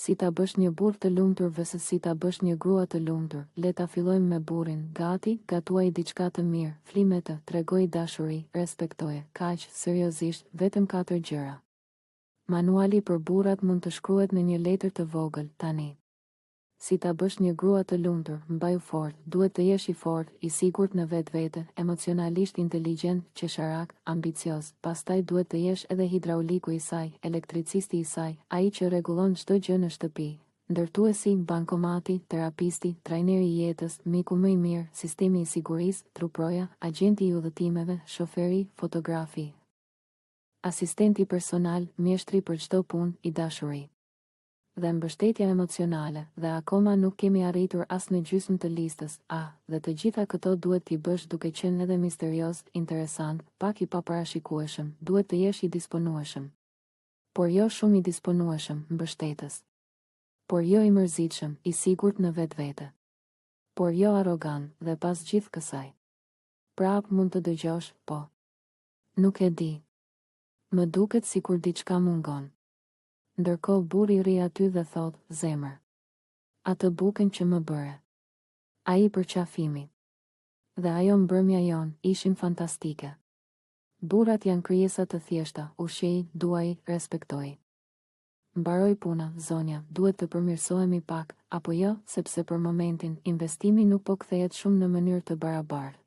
Si ta bësh një burr të lumtur vs si ta bësh një grua të lumtur. Le ta fillojmë me burrin. Gati, gatuaj diçka të mirë, flime të, tregoj dashuri, respektoje, kaq, seriozisht, vetëm 4 gjëra. Manuali për burrat mund të shkruhet në një letër të vogël, tani. Si ta bësh një grua të lumtur, mbaju fort, duhet të jesh i fort, i sigurt në vetvete, emocionalisht inteligjent, qesharak, ambicioz, pastaj duhet të jesh edhe hidrauliku i saj, elektricisti i saj, ai që rregullon çdo gjë në shtëpi, ndërtuesi, bankomati, terapisti, trajneri i jetës, miku më i mirë, sistemi i sigurisë, truproja, agjenti i udhëtimeve, shoferi, fotografi, asistenti personal, mjeshtri për çdo punë, i dashuri dhe mbështetja emocionale, dhe akoma nuk kemi arritur as në gjysmë të listës, dhe të gjitha këto duhet t'i bësh duke qenë edhe misterioz, interesant, pak i paparashikueshëm, duhet të jesh i disponueshëm. Por jo shumë i disponueshëm, mbështetës. Por jo i mërzitshëm, i sigurt në vetvete. Por jo arrogant, dhe pas gjithë kësaj. Prap mund të dëgjosh, po. Nuk e di. Më duket sikur diçka mungon. Ndërkohë burri ri aty dhe thot, zemër. Atë bukën që më bëre. Ai përqafimi. Dhe ajo mbrëmja jon, ishin fantastike. Burrat janë krijesa të thjeshta, ushqej, duaj, respektoj. Mbaroj puna, zonja, duhet të përmirësohemi pak, apo jo, sepse për momentin, investimi nuk po kthehet shumë në mënyrë të barabartë.